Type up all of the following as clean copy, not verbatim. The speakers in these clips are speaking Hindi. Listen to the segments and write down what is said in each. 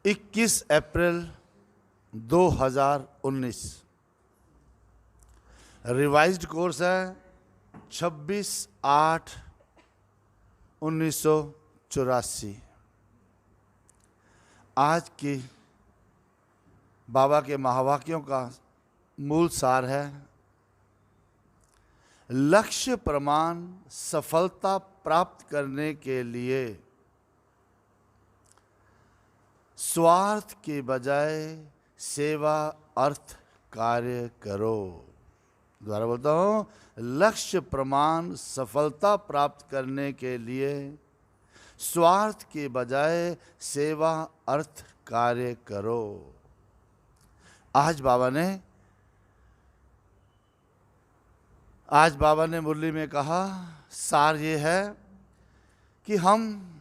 21 अप्रैल 2019। रिवाइज्ड कोर्स है 26/8/1984। आज की बाबा के महावाक्यों का मूल सार है, लक्ष्य प्रमाण सफलता प्राप्त करने के लिए स्वार्थ के बजाय सेवा अर्थ कार्य करो। दोबारा बोलता हूँ, लक्ष्य प्रमाण सफलता प्राप्त करने के लिए स्वार्थ के बजाय सेवा अर्थ कार्य करो। आज बाबा ने मुरली में कहा, सार ये है कि हम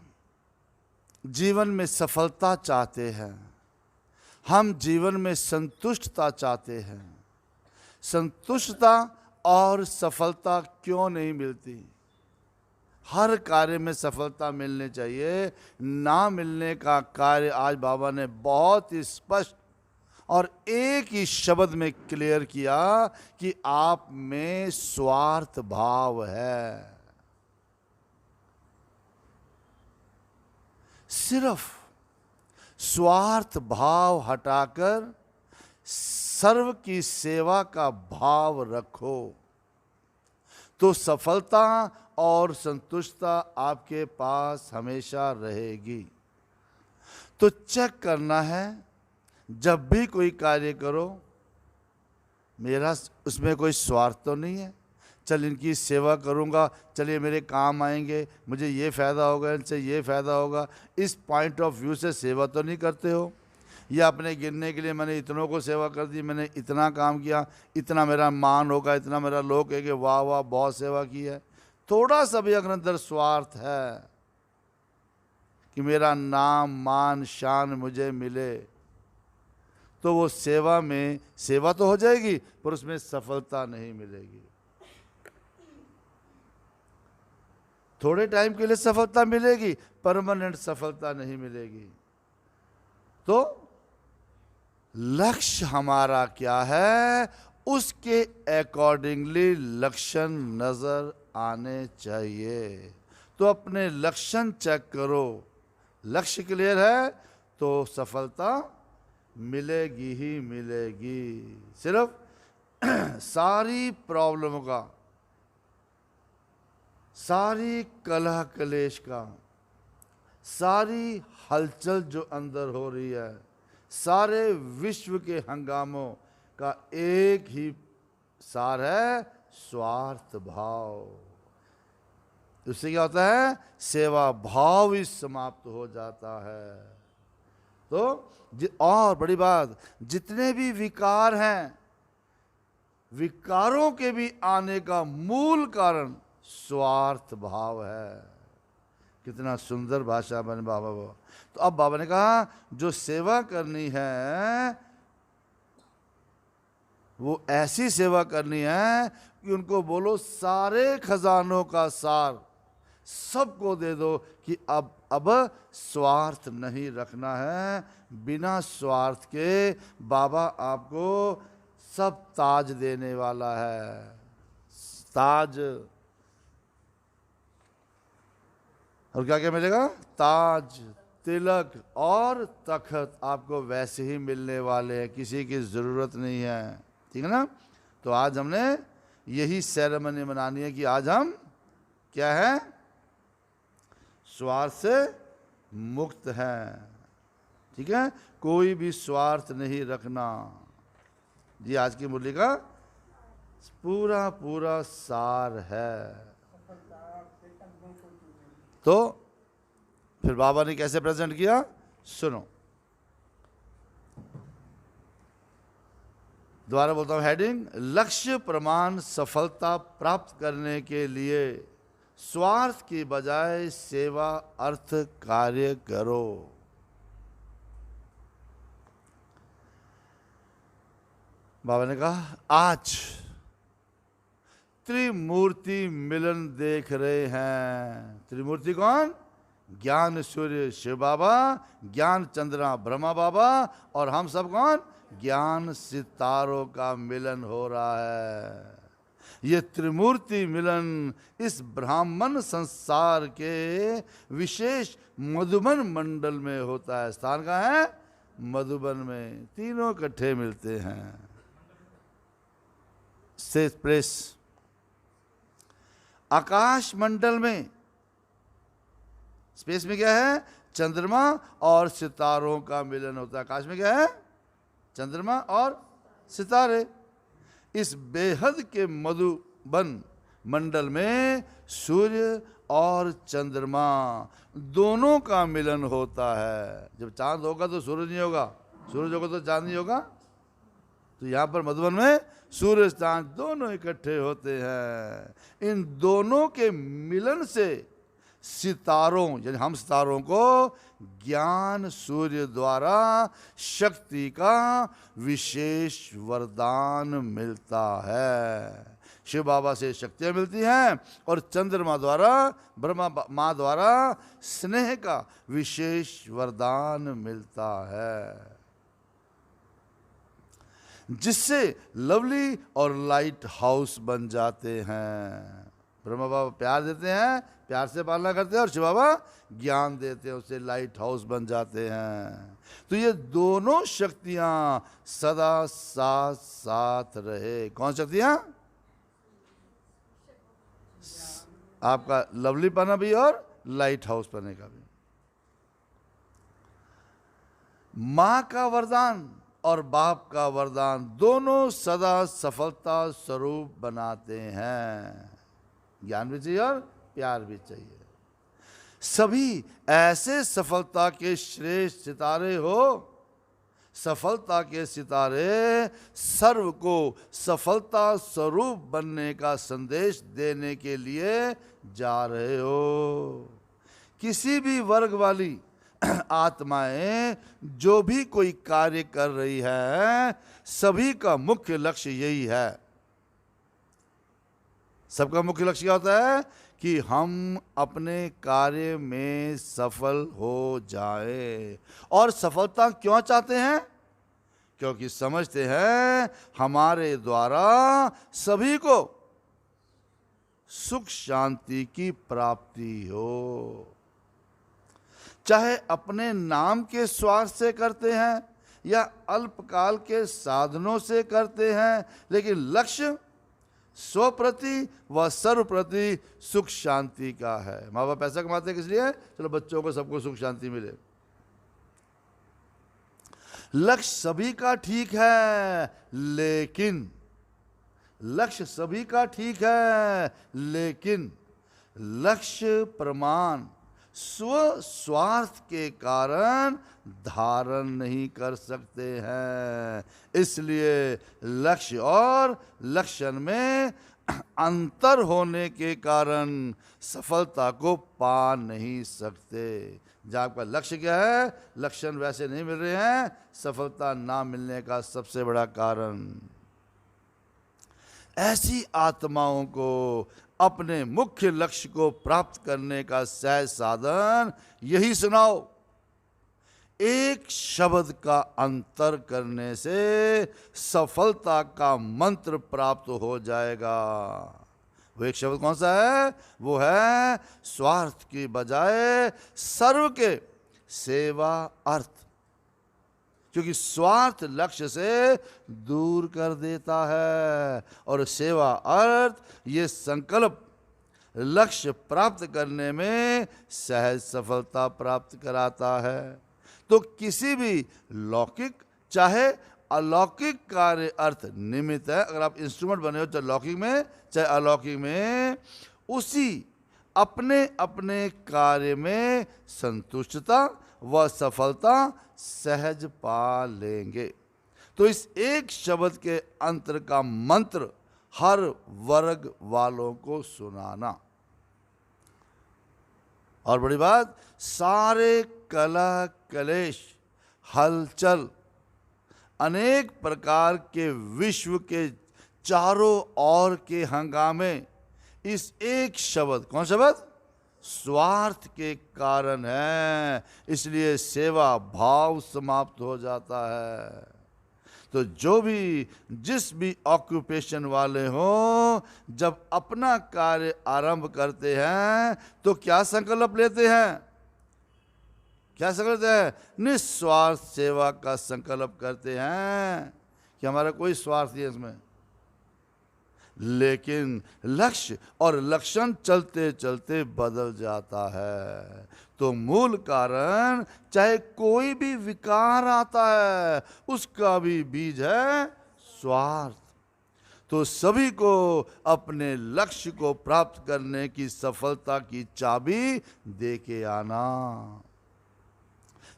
जीवन में सफलता चाहते हैं, हम जीवन में संतुष्टता चाहते हैं। संतुष्टता और सफलता क्यों नहीं मिलती? हर कार्य में सफलता मिलनी चाहिए। ना मिलने का कार्य आज बाबा ने बहुत ही स्पष्ट और एक ही शब्द में क्लियर किया कि आप में स्वार्थ भाव है। सिर्फ स्वार्थ भाव हटाकर सर्व की सेवा का भाव रखो तो सफलता और संतुष्टता आपके पास हमेशा रहेगी। तो चेक करना है, जब भी कोई कार्य करो, मेरा उसमें कोई स्वार्थ तो नहीं है। चल इनकी सेवा करूंगा, चलिए मेरे काम आएंगे, मुझे ये फ़ायदा होगा, इनसे ये फ़ायदा होगा, इस पॉइंट ऑफ व्यू से सेवा तो नहीं करते हो। या अपने गिनने के लिए मैंने इतनों को सेवा कर दी, मैंने इतना काम किया, इतना मेरा मान होगा, इतना मेरा लोग कहेंगे वाह वाह बहुत सेवा की है। थोड़ा सा भी अगर अंदर स्वार्थ है कि मेरा नाम मान शान मुझे मिले, तो वो सेवा में सेवा तो हो जाएगी पर उसमें सफलता नहीं मिलेगी। थोड़े टाइम के लिए सफलता मिलेगी, परमानेंट सफलता नहीं मिलेगी। तो लक्ष्य हमारा क्या है, उसके अकॉर्डिंगली लक्षण नजर आने चाहिए। तो अपने लक्षण चेक करो, लक्ष्य क्लियर है तो सफलता मिलेगी ही मिलेगी। सिर्फ सारी प्रॉब्लम का, सारी कलह कलेश का, सारी हलचल जो अंदर हो रही है, सारे विश्व के हंगामों का एक ही सार है, स्वार्थ भाव। उससे क्या होता है, सेवा भाव ही समाप्त हो जाता है। तो और बड़ी बात, जितने भी विकार हैं, विकारों के भी आने का मूल कारण स्वार्थ भाव है। कितना सुंदर भाषा बने बाबा वो। तो अब बाबा ने कहा, जो सेवा करनी है वो ऐसी सेवा करनी है कि उनको बोलो सारे खजानों का सार सबको दे दो कि अब स्वार्थ नहीं रखना है। बिना स्वार्थ के बाबा आपको सब ताज देने वाला है। ताज और क्या क्या मिलेगा, ताज, तिलक और तखत आपको वैसे ही मिलने वाले हैं, किसी की ज़रूरत नहीं है। ठीक है ना? तो आज हमने यही सेरेमनी मनानी है कि आज हम क्या है, स्वार्थ से मुक्त हैं। ठीक है, कोई भी स्वार्थ नहीं रखना। ये आज की मुरली का पूरा पूरा सार है। तो फिर बाबा ने कैसे प्रेजेंट किया, सुनो। दोबारा बोलता हूं हेडिंग, लक्ष्य प्रमाण सफलता प्राप्त करने के लिए स्वार्थ की बजाय सेवा अर्थ कार्य करो। बाबा ने कहा, आज त्रिमूर्ति मिलन देख रहे हैं। त्रिमूर्ति कौन? ज्ञान सूर्य शिव बाबा, ज्ञान चंद्रमा ब्रह्मा बाबा, और हम सब कौन? ज्ञान सितारों का मिलन हो रहा है। ये त्रिमूर्ति मिलन इस ब्राह्मण संसार के विशेष मधुबन मंडल में होता है। स्थान कहाँ है? मधुबन में। तीनों इकट्ठे मिलते हैं। से प्रेस आकाश मंडल में, स्पेस में क्या है? चंद्रमा और सितारों का मिलन होता है। आकाश में क्या है? चंद्रमा और सितारे। इस बेहद के मधुबन मंडल में सूर्य और चंद्रमा दोनों का मिलन होता है। जब चांद होगा तो सूरज नहीं होगा, सूरज होगा तो चांद नहीं होगा। तो यहाँ पर मधुबन में सूर्य चांद दोनों इकट्ठे होते हैं। इन दोनों के मिलन से सितारों, यानी हम सितारों को ज्ञान सूर्य द्वारा शक्ति का विशेष वरदान मिलता है। शिव बाबा से शक्तियाँ मिलती हैं और चंद्रमा द्वारा, ब्रह्मा माँ द्वारा स्नेह का विशेष वरदान मिलता है, जिससे लवली और लाइट हाउस बन जाते हैं। ब्रह्मा बाबा प्यार देते हैं, प्यार से पालना करते हैं, और शिव बाबा ज्ञान देते हैं, उससे लाइट हाउस बन जाते हैं। तो ये दोनों शक्तियां सदा साथ साथ रहे। कौन शक्तियां? आपका लवली पना भी और लाइट हाउस पने का भी। माँ का वरदान और बाप का वरदान दोनों सदा सफलता स्वरूप बनाते हैं। ज्ञान भी चाहिए और प्यार भी चाहिए। सभी ऐसे सफलता के श्रेष्ठ सितारे हो। सफलता के सितारे सर्व को सफलता स्वरूप बनने का संदेश देने के लिए जा रहे हो। किसी भी वर्ग वाली आत्माएं जो भी कोई कार्य कर रही है, सभी का मुख्य लक्ष्य यही है। सबका मुख्य लक्ष्य क्या होता है? कि हम अपने कार्य में सफल हो जाए। और सफलता क्यों चाहते हैं? क्योंकि समझते हैं हमारे द्वारा सभी को सुख शांति की प्राप्ति हो। चाहे अपने नाम के स्वार्थ से करते हैं या अल्पकाल के साधनों से करते हैं, लेकिन लक्ष्य स्वप्रति व सर्वप्रति सुख शांति का है। माँ बाप पैसा कमाते हैं किस लिए? चलो बच्चों को सबको सुख शांति मिले। लक्ष्य सभी का ठीक है, लेकिन लक्ष्य सभी का ठीक है, लेकिन लक्ष्य प्रमाण स्व स्वार्थ के कारण धारण नहीं कर सकते हैं। इसलिए लक्ष्य और लक्षण में अंतर होने के कारण सफलता को पा नहीं सकते। जब आपका लक्ष्य क्या है, लक्षण वैसे नहीं मिल रहे हैं, सफलता ना मिलने का सबसे बड़ा कारण। ऐसी आत्माओं को अपने मुख्य लक्ष्य को प्राप्त करने का सहज साधन यही सुनाओ। एक शब्द का अंतर करने से सफलता का मंत्र प्राप्त हो जाएगा। वो एक शब्द कौन सा है? वो है स्वार्थ की बजाय सर्व के सेवा अर्थ। क्योंकि स्वार्थ लक्ष्य से दूर कर देता है और सेवा अर्थ ये संकल्प लक्ष्य प्राप्त करने में सहज सफलता प्राप्त कराता है। तो किसी भी लौकिक चाहे अलौकिक कार्य अर्थ निमित्त है। अगर आप इंस्ट्रूमेंट बने हो चाहे लौकिक में चाहे अलौकिक में, उसी अपने अपने कार्य में संतुष्टता व सफलता सहज पा लेंगे। तो इस एक शब्द के अंतर का मंत्र हर वर्ग वालों को सुनाना। और बड़ी बात, सारे कलह कलेश हलचल अनेक प्रकार के विश्व के चारों ओर के हंगामे इस एक शब्द, कौन शब्द? स्वार्थ के कारण है, इसलिए सेवा भाव समाप्त हो जाता है। तो जो भी जिस भी ऑक्यूपेशन वाले हो, जब अपना कार्य आरंभ करते हैं तो क्या संकल्प लेते हैं? क्या संकल्प लेते हैं? निस्वार्थ सेवा का संकल्प करते हैं कि हमारा कोई स्वार्थ नहीं है इसमें। लेकिन लक्ष्य और लक्षण चलते चलते बदल जाता है। तो मूल कारण, चाहे कोई भी विकार आता है, उसका भी बीज है स्वार्थ। तो सभी को अपने लक्ष्य को प्राप्त करने की सफलता की चाबी दे के आना।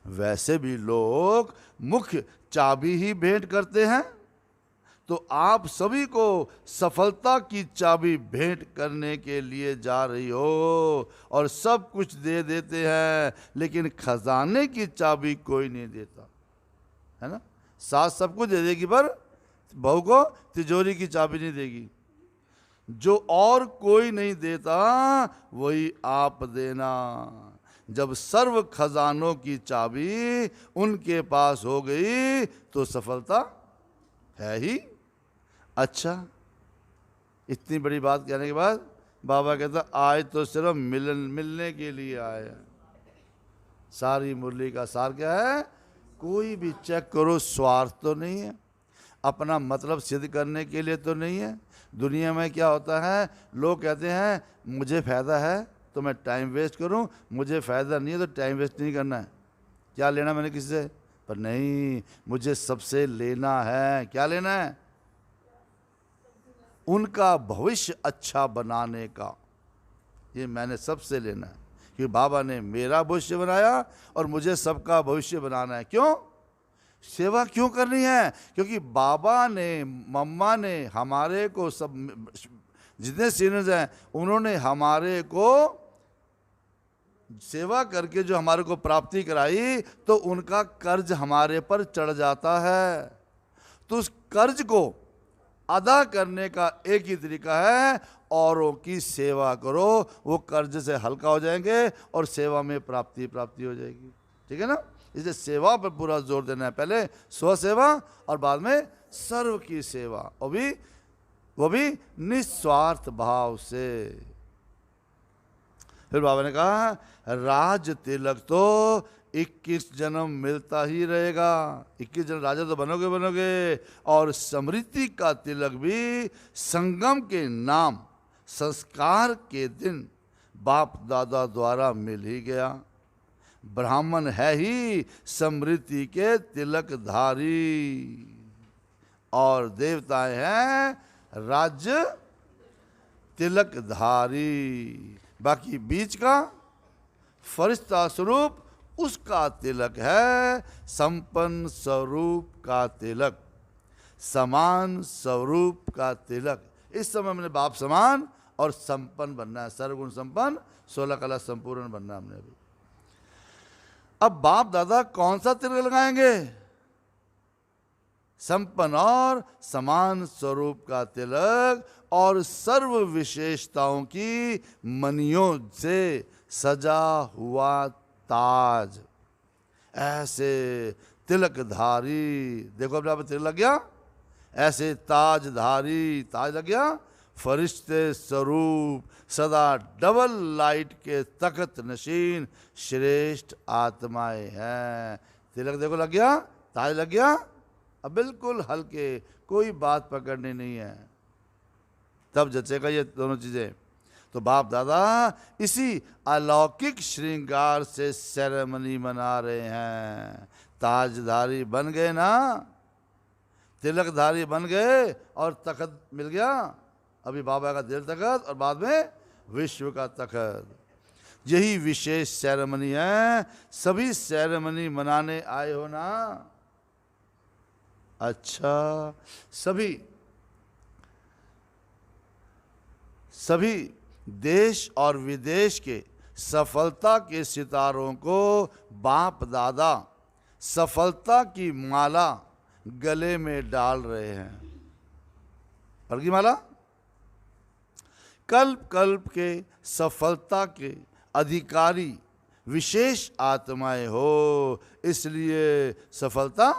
वैसे भी लोग मुख्य चाबी ही भेंट करते हैं, तो आप सभी को सफलता की चाबी भेंट करने के लिए जा रही हो, और सब कुछ दे देते हैं, लेकिन खजाने की चाबी कोई नहीं देता, है ना। सास सब कुछ दे देगी पर बहू को तिजोरी की चाबी नहीं देगी। जो और कोई नहीं देता वही आप देना। जब सर्व खजानों की चाबी उनके पास हो गई तो सफलता है ही। अच्छा, इतनी बड़ी बात कहने के बाद बाबा कहता आज तो सिर्फ मिलने के लिए आए हैं। सारी मुरली का सार क्या है? कोई भी चेक करो, स्वार्थ तो नहीं है, अपना मतलब सिद्ध करने के लिए तो नहीं है। दुनिया में क्या होता है, लोग कहते हैं मुझे फ़ायदा है तो मैं टाइम वेस्ट करूं, मुझे फ़ायदा नहीं है तो टाइम वेस्ट नहीं करना है। क्या लेना मैंने किसी से? पर नहीं, मुझे सबसे लेना है। क्या लेना है? उनका भविष्य अच्छा बनाने का, ये मैंने सबसे लेना है। कि बाबा ने मेरा भविष्य बनाया और मुझे सबका भविष्य बनाना है। क्यों? सेवा क्यों करनी है? क्योंकि बाबा ने, मम्मा ने हमारे को, सब जितने सीनियर्स हैं उन्होंने हमारे को सेवा करके जो हमारे को प्राप्ति कराई, तो उनका कर्ज हमारे पर चढ़ जाता है। तो उस कर्ज को अदा करने का एक ही तरीका है, औरों की सेवा करो, वो कर्ज से हल्का हो जाएंगे और सेवा में प्राप्ति हो जाएगी। ठीक है ना। इसलिए सेवा पर पूरा जोर देना है। पहले स्व सेवा और बाद में सर्व की सेवा, और वो भी निस्वार्थ भाव से। फिर बाबा ने कहा राज तिलक तो 21 जन्म मिलता ही रहेगा। 21 जन्म राजा तो बनोगे, और समृद्धि का तिलक भी संगम के नाम संस्कार के दिन बाप दादा द्वारा मिल ही गया। ब्राह्मण है ही समृद्धि के तिलकधारी, और देवताएं हैं राज्य तिलकधारी। बाकी बीच का फरिश्ता स्वरूप उसका तिलक है संपन्न स्वरूप का तिलक, समान स्वरूप का तिलक। इस समय हमने बाप समान और संपन्न बनना है, सर्वगुण संपन्न, 16 कला संपूर्ण बनना है हमने अभी। अब बाप दादा कौन सा तिलक लगाएंगे? संपन्न और समान स्वरूप का तिलक, और सर्व विशेषताओं की मणियों से सजा हुआ ताज। ऐसे तिलकधारी, देखो अपने आप तिलक लग गया, ऐसे ताजधारी, ताज लग गया, फरिश्ते स्वरूप सदा डबल लाइट के तख्त नशीन श्रेष्ठ आत्माएं हैं। तिलक देखो लग गया, ताज लग गया, अब बिल्कुल हल्के, कोई बात पकड़नी नहीं है, तब जचेगा ये दोनों चीजें। तो बाप दादा इसी अलौकिक श्रृंगार से सेरेमनी मना रहे हैं। ताजधारी बन गए ना, तिलकधारी बन गए, और तख्त मिल गया। अभी बाबा का दिल तख्त और बाद में विश्व का तख्त। यही विशेष सेरेमनी है। सभी सेरेमनी मनाने आए हो ना? अच्छा, सभी देश और विदेश के सफलता के सितारों को बाप दादा सफलता की माला गले में डाल रहे हैं। पर की माला? कल्प कल्प के सफलता के अधिकारी विशेष आत्माएं हो, इसलिए सफलता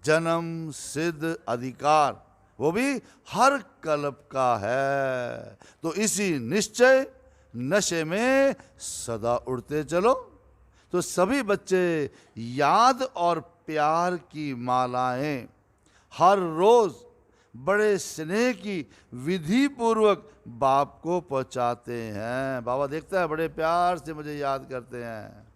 जन्म सिद्ध अधिकार वो भी हर कल्प का है। तो इसी निश्चय नशे में सदा उड़ते चलो। तो सभी बच्चे याद और प्यार की मालाएं हर रोज बड़े स्नेह की विधि पूर्वक बाप को पहुंचाते हैं। बाबा देखता है बड़े प्यार से मुझे याद करते हैं।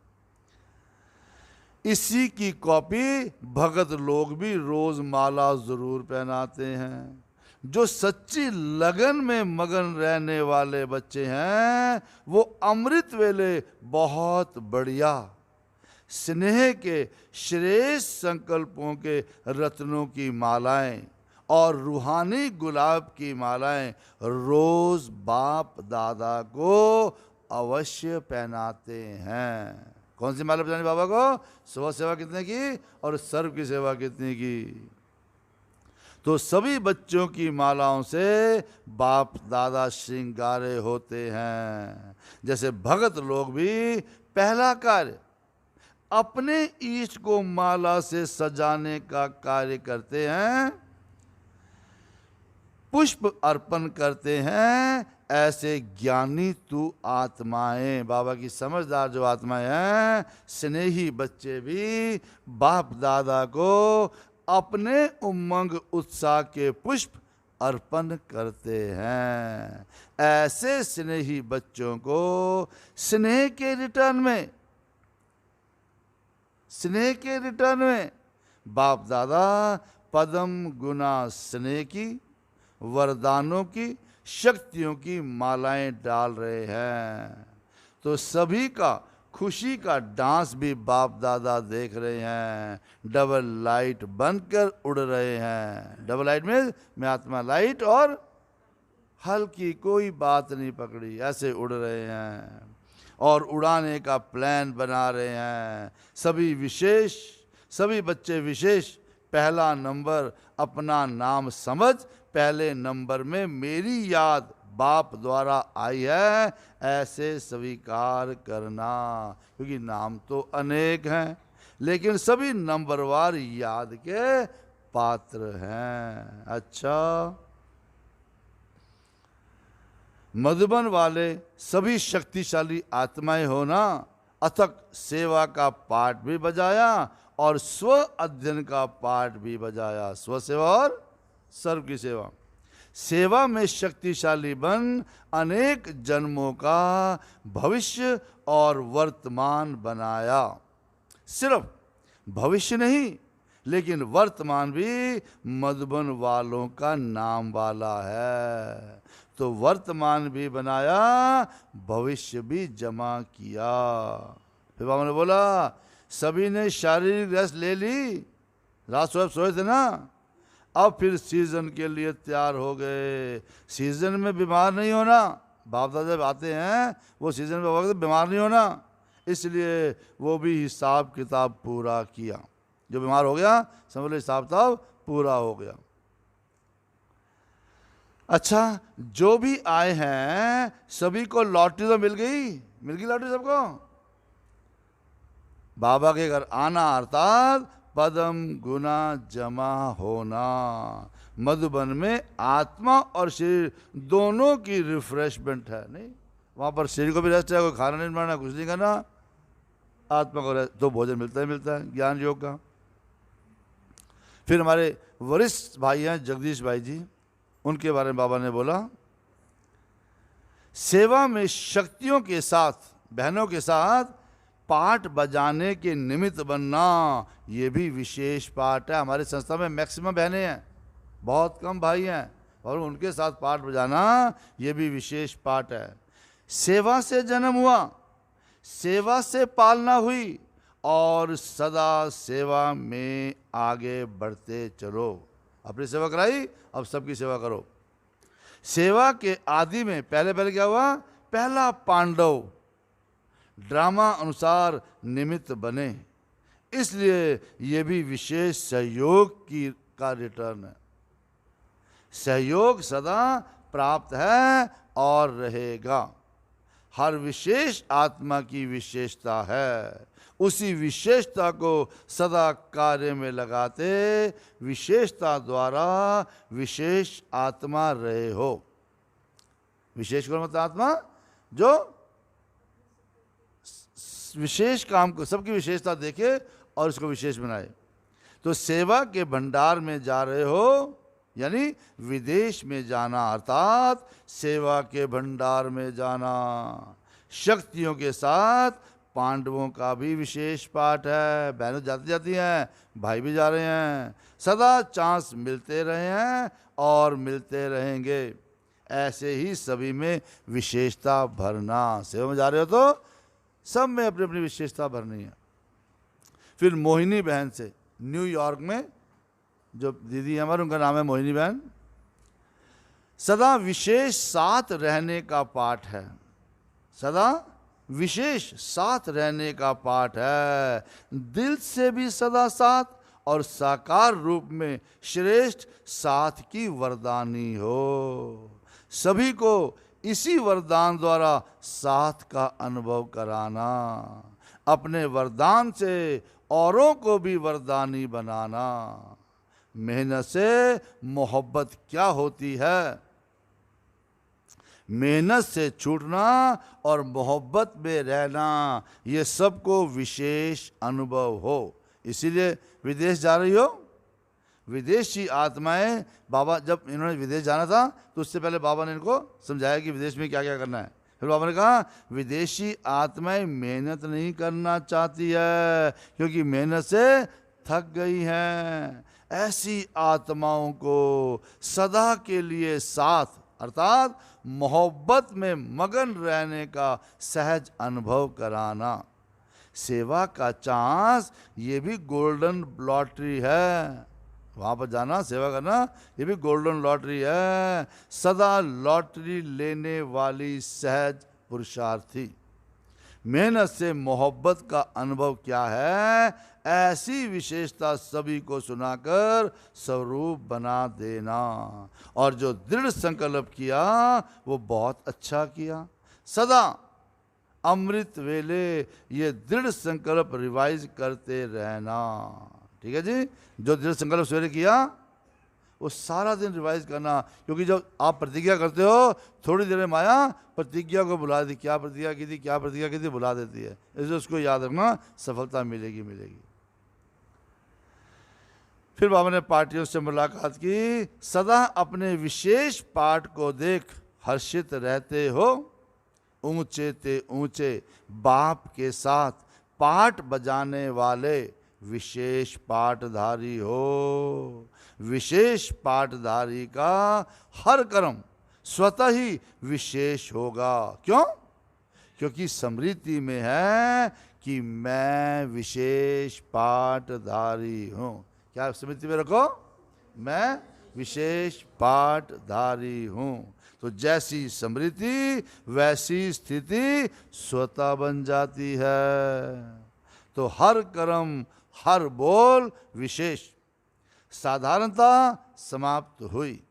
इसी की कॉपी भगत लोग भी रोज माला जरूर पहनाते हैं। जो सच्ची लगन में मगन रहने वाले बच्चे हैं वो अमृत वेले बहुत बढ़िया स्नेह के श्रेष्ठ संकल्पों के रत्नों की मालाएं और रूहानी गुलाब की मालाएं रोज बाप दादा को अवश्य पहनाते हैं। कौन सी माला पहनानी बाबा को? स्व सेवा कितने की और सर्व की सेवा कितने की। तो सभी बच्चों की मालाओं से बाप दादा श्रृंगारे होते हैं। जैसे भगत लोग भी पहला कार्य अपने ईष्ट को माला से सजाने का कार्य करते हैं, पुष्प अर्पण करते हैं। ऐसे ज्ञानी तू आत्माएं, बाबा की समझदार जो आत्माएं हैं, स्नेही बच्चे भी बाप दादा को अपने उमंग उत्साह के पुष्प अर्पण करते हैं। ऐसे स्नेही बच्चों को स्नेह के रिटर्न में बाप दादा पदम गुना स्नेह की वरदानों की शक्तियों की मालाएं डाल रहे हैं। तो सभी का खुशी का डांस भी बाप दादा देख रहे हैं। डबल लाइट बनकर उड़ रहे हैं। डबल लाइट में मैं आत्मा लाइट और हल्की कोई बात नहीं पकड़ी, ऐसे उड़ रहे हैं और उड़ाने का प्लान बना रहे हैं। सभी बच्चे विशेष पहला नंबर अपना नाम समझ पहले नंबर में मेरी याद बाप द्वारा आई है ऐसे स्वीकार करना। क्योंकि नाम तो अनेक हैं लेकिन सभी नंबरवार याद के पात्र हैं। अच्छा, मधुबन वाले सभी शक्तिशाली आत्माएं होना अथक सेवा का पाठ भी बजाया और स्व अध्ययन का पाठ भी बजाया। स्व सेवा और सर्व की सेवा। सेवा में शक्तिशाली बन अनेक जन्मों का भविष्य और वर्तमान बनाया। सिर्फ भविष्य नहीं लेकिन वर्तमान भी मधुबन वालों का नाम वाला है। तो वर्तमान भी बनाया, भविष्य भी जमा किया। फिर बाबा ने बोला सभी ने शारीरिक रेस्ट ले ली, रात सोए थे ना, अब फिर सीजन के लिए तैयार हो गए। सीजन में बीमार नहीं होना, बाप दादा जब आते हैं वो सीजन में वक्त बीमार नहीं होना, इसलिए वो भी हिसाब किताब पूरा किया। जो बीमार हो गया समझ लो हिसाब किताब पूरा हो गया। अच्छा, जो भी आए हैं सभी को लॉटरी तो मिल गई लॉटरी सबको। बाबा के घर आना अर्थात पदम गुना जमा होना। मधुबन में आत्मा और शरीर दोनों की रिफ्रेशमेंट है। नहीं, वहां पर शरीर को भी रेस्ट है, कोई खाना नहीं बनाना, कुछ नहीं करना, आत्मा को रेस्ट, तो भोजन मिलता है ज्ञान योग का। फिर हमारे वरिष्ठ भाई हैं जगदीश भाई जी, उनके बारे में बाबा ने बोला सेवा में शक्तियों के साथ बहनों के साथ पाठ बजाने के निमित्त बनना, ये भी विशेष पाठ है। हमारी संस्था में मैक्सिमम बहनें हैं, बहुत कम भाई हैं, और उनके साथ पाठ बजाना ये भी विशेष पाठ है। सेवा से जन्म हुआ, सेवा से पालना हुई और सदा सेवा में आगे बढ़ते चलो। अपनी सेवा कराई, अब सबकी सेवा करो। सेवा के आदि में पहले क्या हुआ? पहला पांडव ड्रामा अनुसार निमित्त बने, इसलिए ये भी विशेष सहयोग का रिटर्न है। सहयोग सदा प्राप्त है और रहेगा। हर विशेष आत्मा की विशेषता है। उसी विशेषता को सदा कार्य में लगाते विशेषता द्वारा विशेष आत्मा रहे हो। विशेष कौन मतलब आत्मा जो विशेष काम को, सबकी विशेषता देखे और उसको विशेष बनाए। तो सेवा के भंडार में जा रहे हो यानी विदेश में जाना, अर्थात सेवा के भंडार में जाना। शक्तियों के साथ पांडवों का भी विशेष पाठ है। बहनों जाती जाती हैं, भाई भी जा रहे हैं। सदा चांस मिलते रहे हैं और मिलते रहेंगे। ऐसे ही सभी में विशेषता भरना। सेवा में जा रहे हो तो सब में अपनी अपनी विशेषता भरनी है। फिर मोहिनी बहन से, न्यूयॉर्क में जो दीदी हमारे, उनका नाम है मोहिनी बहन। सदा विशेष साथ रहने का पाठ है। सदा विशेष साथ रहने का पाठ है। दिल से भी सदा साथ और साकार रूप में श्रेष्ठ साथ की वरदानी हो। सभी को इसी वरदान द्वारा साथ का अनुभव कराना, अपने वरदान से औरों को भी वरदानी बनाना। मेहनत से मोहब्बत क्या होती है? मेहनत से छूटना और मोहब्बत में रहना, ये सबको विशेष अनुभव हो। इसीलिए विदेश जा रही हो। विदेशी आत्माएं, बाबा जब इन्होंने विदेश जाना था तो उससे पहले बाबा ने इनको समझाया कि विदेश में क्या क्या करना है। फिर बाबा ने कहा विदेशी आत्माएं मेहनत नहीं करना चाहती है क्योंकि मेहनत से थक गई हैं। ऐसी आत्माओं को सदा के लिए साथ अर्थात मोहब्बत में मगन रहने का सहज अनुभव कराना। सेवा का चांस ये भी गोल्डन लॉटरी है। वहाँ पर जाना, सेवा करना, ये भी गोल्डन लॉटरी है। सदा लॉटरी लेने वाली सहज पुरुषार्थी। मेहनत से मोहब्बत का अनुभव क्या है, ऐसी विशेषता सभी को सुनाकर स्वरूप बना देना। और जो दृढ़ संकल्प किया वो बहुत अच्छा किया। सदा अमृत वेले ये दृढ़ संकल्प रिवाइज करते रहना। ठीक है जी। जो दृढ़ संकल्प सवेरे किया वो सारा दिन रिवाइज करना, क्योंकि जब आप प्रतिज्ञा करते हो थोड़ी देर में माया प्रतिज्ञा को बुला देती। क्या प्रतिज्ञा की थी, क्या प्रतिज्ञा की थी, बुला देती है। इसलिए उसको याद रखना, सफलता मिलेगी मिलेगी। फिर बाबा ने पार्टियों से मुलाकात की। सदा अपने विशेष पाठ को देख हर्षित रहते हो। ऊंचे ते ऊंचे बाप के साथ पाठ बजाने वाले विशेष पाठधारी हो। विशेष पाठधारी का हर कर्म स्वतः ही विशेष होगा। क्यों? क्योंकि स्मृति में है कि मैं विशेष पाठधारी हूं। क्या स्मृति में रखो, मैं विशेष पाठधारी हूं। तो जैसी स्मृति वैसी स्थिति स्वतः बन जाती है। तो हर कर्म हर बोल विशेष। साधारणता समाप्त हुई।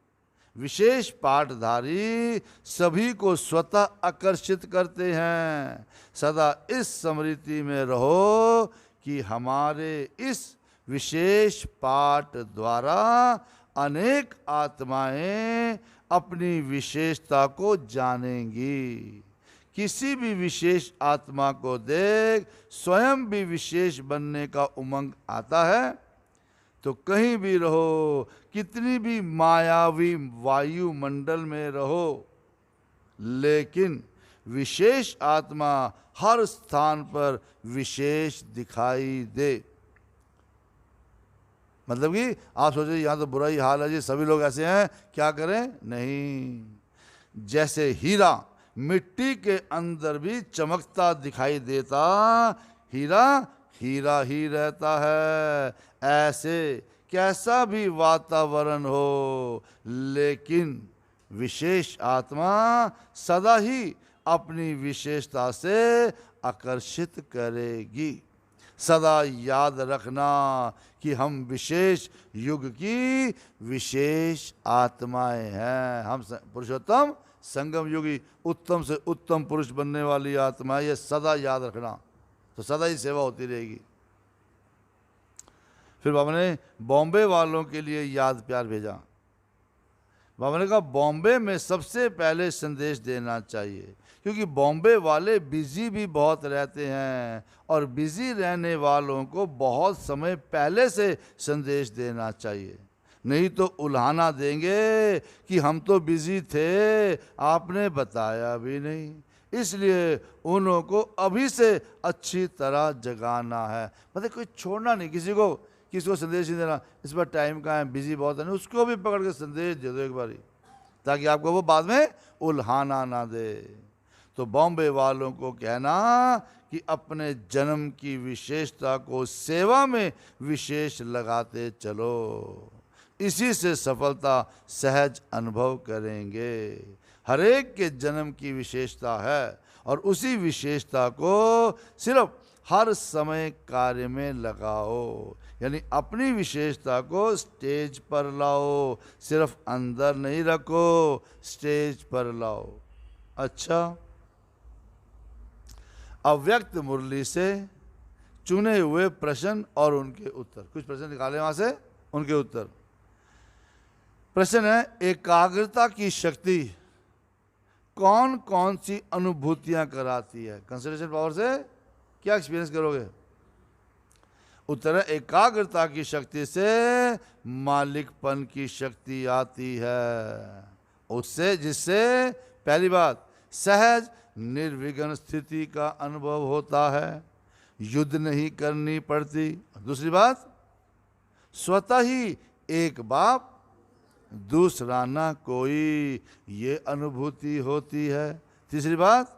विशेष पाठधारी सभी को स्वतः आकर्षित करते हैं। सदा इस स्मृति में रहो कि हमारे इस विशेष पाठ द्वारा अनेक आत्माएं अपनी विशेषता को जानेंगी। किसी भी विशेष आत्मा को देख स्वयं भी विशेष बनने का उमंग आता है। तो कहीं भी रहो, कितनी भी मायावी वायुमंडल में रहो, लेकिन विशेष आत्मा हर स्थान पर विशेष दिखाई दे। मतलब कि आप सोचो यहाँ तो बुरा ही हाल है जी, सभी लोग ऐसे हैं, क्या करें? नहीं। जैसे हीरा मिट्टी के अंदर भी चमकता दिखाई देता, हीरा हीरा ही रहता है। ऐसे कैसा भी वातावरण हो, लेकिन विशेष आत्मा सदा ही अपनी विशेषता से आकर्षित करेगी। सदा याद रखना कि हम विशेष युग की विशेष आत्माएं हैं। हम पुरुषोत्तम संगम युगी उत्तम से उत्तम पुरुष बनने वाली आत्मा है, ये सदा याद रखना, तो सदा ही सेवा होती रहेगी। फिर बाबा ने बॉम्बे वालों के लिए याद प्यार भेजा। बाबा ने कहा बॉम्बे में सबसे पहले संदेश देना चाहिए, क्योंकि बॉम्बे वाले बिजी भी बहुत रहते हैं और बिजी रहने वालों को बहुत समय पहले से संदेश देना चाहिए, नहीं तो उल्हाना देंगे कि हम तो बिजी थे, आपने बताया भी नहीं। इसलिए उन्हों को अभी से अच्छी तरह जगाना है, मतलब कोई छोड़ना नहीं, किसी को संदेश नहीं देना, इस बार टाइम कहाँ है, बिजी बहुत है, नहीं उसको भी पकड़ के संदेश दे दो एक बारी, ताकि आपको वो बाद में उल्हाना ना दे। तो बॉम्बे वालों को कहना कि अपने जन्म की विशेषता को सेवा में विशेष लगाते चलो, इसी से सफलता सहज अनुभव करेंगे। हर एक के जन्म की विशेषता है और उसी विशेषता को सिर्फ हर समय कार्य में लगाओ, यानी अपनी विशेषता को स्टेज पर लाओ, सिर्फ अंदर नहीं रखो, स्टेज पर लाओ। अच्छा, अव्यक्त मुरली से चुने हुए प्रश्न और उनके उत्तर, कुछ प्रश्न निकाले वहां से, उनके उत्तर। प्रश्न है, एकाग्रता की शक्ति कौन कौन सी अनुभूतियां कराती है? कंसंट्रेशन पावर से क्या एक्सपीरियंस करोगे? उत्तर है, एकाग्रता की शक्ति से मालिकपन की शक्ति आती है, उससे जिससे पहली बात सहज निर्विघ्न स्थिति का अनुभव होता है, युद्ध नहीं करनी पड़ती। दूसरी बात, स्वतः ही एक बाप दूसरा ना कोई, ये अनुभूति होती है। तीसरी बात,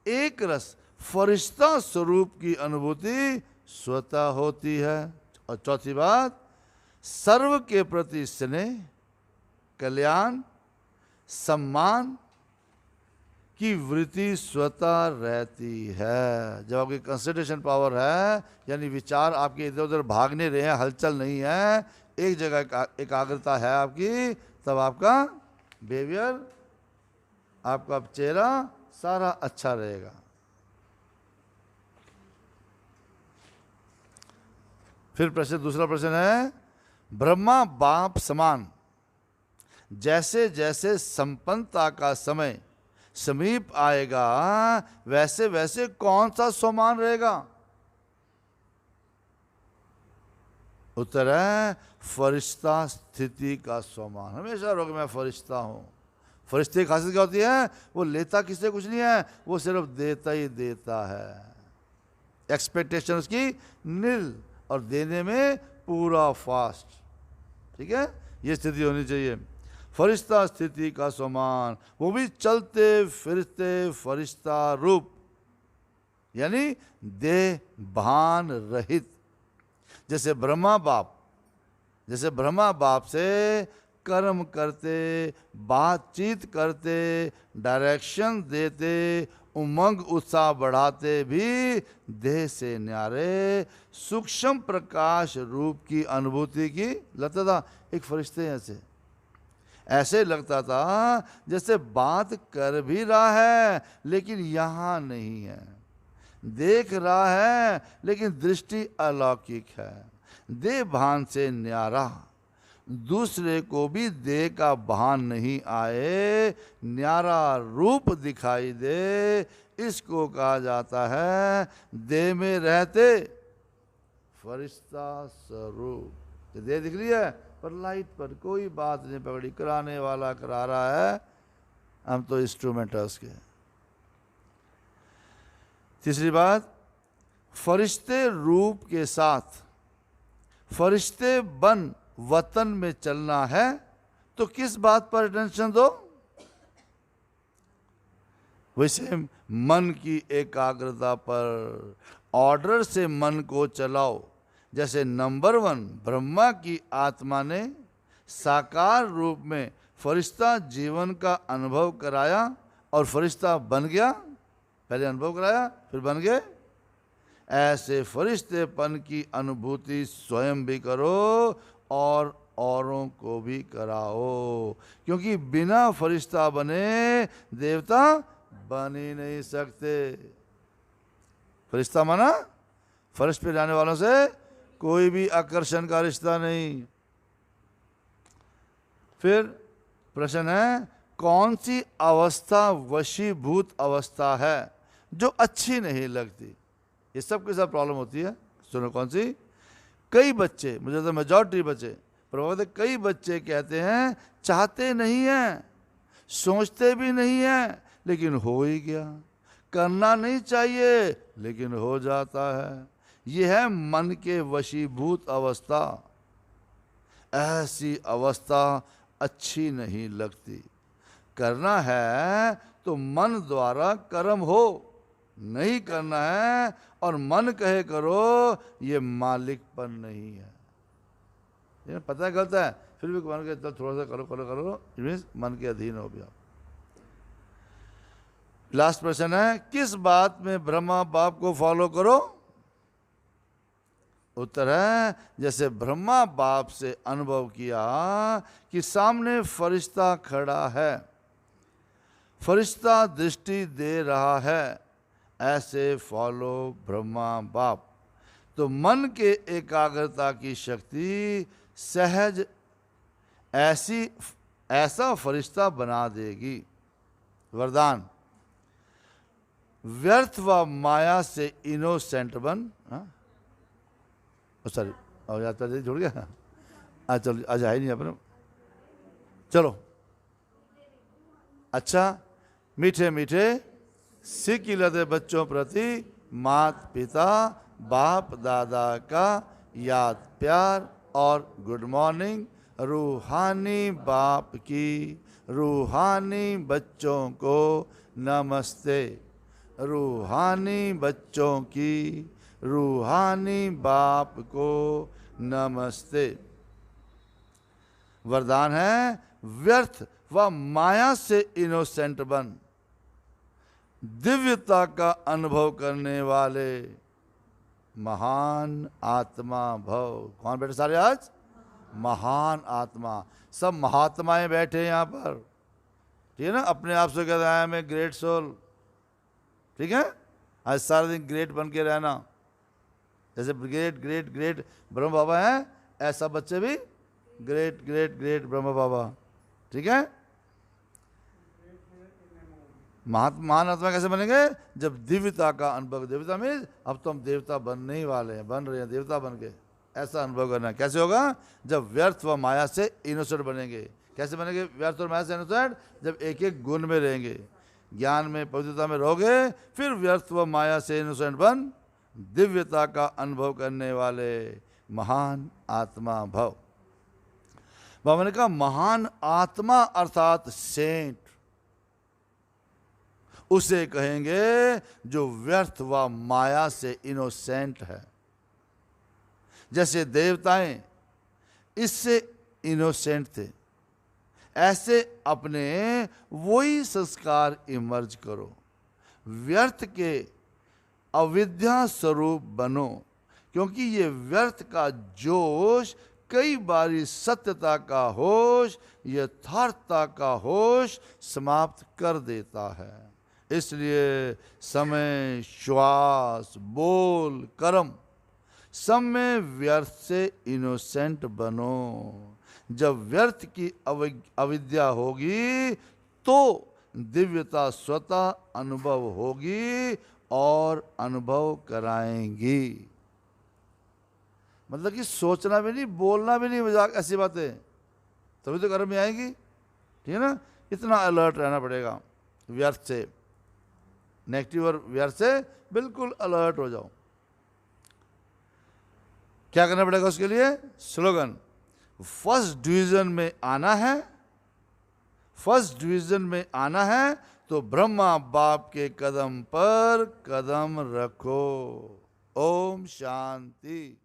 एक रस फरिश्ता स्वरूप की अनुभूति स्वतः होती है। और चौथी बात, सर्व के प्रति स्नेह, कल्याण, सम्मान की वृत्ति स्वतः रहती है। जब आपकी कंसंट्रेशन पावर है, यानी विचार आपके इधर उधर भाग नहीं रहे हैं, हलचल नहीं है, एक जगह एकाग्रता है आपकी, तब आपका बिहेवियर, आपका चेहरा सारा अच्छा रहेगा। फिर प्रश्न, दूसरा प्रश्न है, ब्रह्मा बाप समान जैसे जैसे संपन्नता का समय समीप आएगा, वैसे वैसे कौन सा समान रहेगा? उत्तर है, फरिश्ता स्थिति का समान। हमेशा रहोगे मैं फरिश्ता हूं। फरिश्ते की खासियत क्या होती है? वो लेता किससे कुछ नहीं है, वो सिर्फ देता ही देता है। एक्सपेक्टेशन उसकी नील और देने में पूरा फास्ट। ठीक है, ये स्थिति होनी चाहिए। फरिश्ता स्थिति का समान, वो भी चलते फिरते फरिश्ता रूप, यानी देह भान रहित। जैसे ब्रह्मा बाप से कर्म करते, बातचीत करते, डायरेक्शन देते, उमंग उत्साह बढ़ाते भी देह से न्यारे सूक्ष्म प्रकाश रूप की अनुभूति की लगता था एक फरिश्ते ऐसे लगता था जैसे बात कर भी रहा है लेकिन यहाँ नहीं है, देख रहा है लेकिन दृष्टि अलौकिक है, देह भान से न्यारा, दूसरे को भी देह का भान नहीं आए, न्यारा रूप दिखाई दे, इसको कहा जाता है देह में रहते फरिश्ता स्वरूप। देह दिख रही है पर लाइट पर कोई बात नहीं पकड़ी, कराने वाला करा रहा है, हम तो इंस्ट्रूमेंट है उसके। तीसरी बात, फरिश्ते रूप के साथ फरिश्ते बन वतन में चलना है तो किस बात पर अटेंशन दो? वैसे मन की एकाग्रता पर, ऑर्डर से मन को चलाओ। जैसे नंबर 1 ब्रह्मा की आत्मा ने साकार रूप में फरिश्ता जीवन का अनुभव कराया और फरिश्ता बन गया, पहले अनुभव कराया फिर बन गए। ऐसे फरिश्तेपन की अनुभूति स्वयं भी करो और औरों को भी कराओ, क्योंकि बिना फरिश्ता बने देवता बन ही नहीं सकते। फरिश्ता माना फर्श पे जाने वालों से कोई भी आकर्षण का रिश्ता नहीं। फिर प्रश्न है, कौन सी अवस्था वशीभूत अवस्था है जो अच्छी नहीं लगती? ये सबके साथ प्रॉब्लम होती है। सुनो कौन सी? कई बच्चे, मुझे तो मेजॉरिटी बच्चे प्रभावित, कई बच्चे कहते हैं चाहते नहीं हैं, सोचते भी नहीं हैं, लेकिन हो ही गया। करना नहीं चाहिए लेकिन हो जाता है। यह है मन के वशीभूत अवस्था। ऐसी अवस्था अच्छी नहीं लगती। करना है तो मन द्वारा कर्म हो, नहीं करना है और मन कहे करो, ये मालिकपन नहीं है। ये पता है गलत है, फिर भी मन के थोड़ा सा करो करो करो, मीन्स मन के अधीन हो गया। लास्ट प्रश्न है, किस बात में ब्रह्मा बाप को फॉलो करो? उत्तर है, जैसे ब्रह्मा बाप से अनुभव किया कि सामने फरिश्ता खड़ा है, फरिश्ता दृष्टि दे रहा है, ऐसे फॉलो ब्रह्मा बाप। तो मन के एकाग्रता की शक्ति सहज ऐसा फरिश्ता बना देगी। वरदान, व्यर्थ व माया से इनोसेंट बन। सॉरी, और यात्रा जुड़ गया। आज चलो, आज है नहीं अपने। चलो, अच्छा, मीठे मीठे सीख लदे बच्चों प्रति माता पिता बाप दादा का याद प्यार और गुड मॉर्निंग। रूहानी बाप की रूहानी बच्चों को नमस्ते। रूहानी बच्चों की रूहानी बाप को नमस्ते। वरदान है, व्यर्थ व माया से इनोसेंट बन, दिव्यता का अनुभव करने वाले महान आत्मा भव। कौन बैठे सारे आज? महान आत्मा। सब महात्माएं बैठे यहाँ पर, ठीक है ना? अपने आप से कहते हैं मैं ग्रेट सोल, ठीक है? आज सारा दिन ग्रेट बन के रहना। जैसे ग्रेट ग्रेट ग्रेट ब्रह्म बाबा हैं, ऐसा बच्चे भी ग्रेट ग्रेट ग्रेट ब्रह्म बाबा, ठीक है? महान आत्मा कैसे बनेंगे? जब दिव्यता का अनुभव, दिव्यता में अब तो हम देवता बनने ही वाले हैं, बन रहे हैं देवता बन के, ऐसा अनुभव करना है। कैसे होगा? जब व्यर्थ व माया से इनोसेंट बनेंगे। कैसे बनेंगे व्यर्थ और माया से इनोसेंट? जब एक एक गुण में रहेंगे, ज्ञान में पवित्रता में रहोगे, फिर व्यर्थ व माया से इनोसेंट बन दिव्यता का अनुभव करने वाले महान आत्मा भव। बाबा ने कहा महान आत्मा अर्थात सेंट उसे कहेंगे जो व्यर्थ व माया से इनोसेंट है। जैसे देवताएं इससे इनोसेंट थे, ऐसे अपने वही संस्कार इमर्ज करो। व्यर्थ के अविद्या स्वरूप बनो, क्योंकि ये व्यर्थ का जोश कई बारी सत्यता का होश, यथार्थता का होश समाप्त कर देता है। इसलिए समय, श्वास, बोल, कर्म सब में व्यर्थ से इनोसेंट बनो। जब व्यर्थ की अविद्या होगी तो दिव्यता स्वतः अनुभव होगी और अनुभव कराएंगी। मतलब कि सोचना भी नहीं, बोलना भी नहीं, मजाक ऐसी बातें, तभी तो कर्म में आएगी, ठीक है ना? इतना अलर्ट रहना पड़ेगा व्यर्थ से, नेगेटिव और व्यर्थ से बिल्कुल अलर्ट हो जाओ। क्या करना पड़ेगा उसके लिए? स्लोगन, फर्स्ट डिवीजन में आना है, फर्स्ट डिवीजन में आना है तो ब्रह्मा बाप के कदम पर कदम रखो। ओम शांति।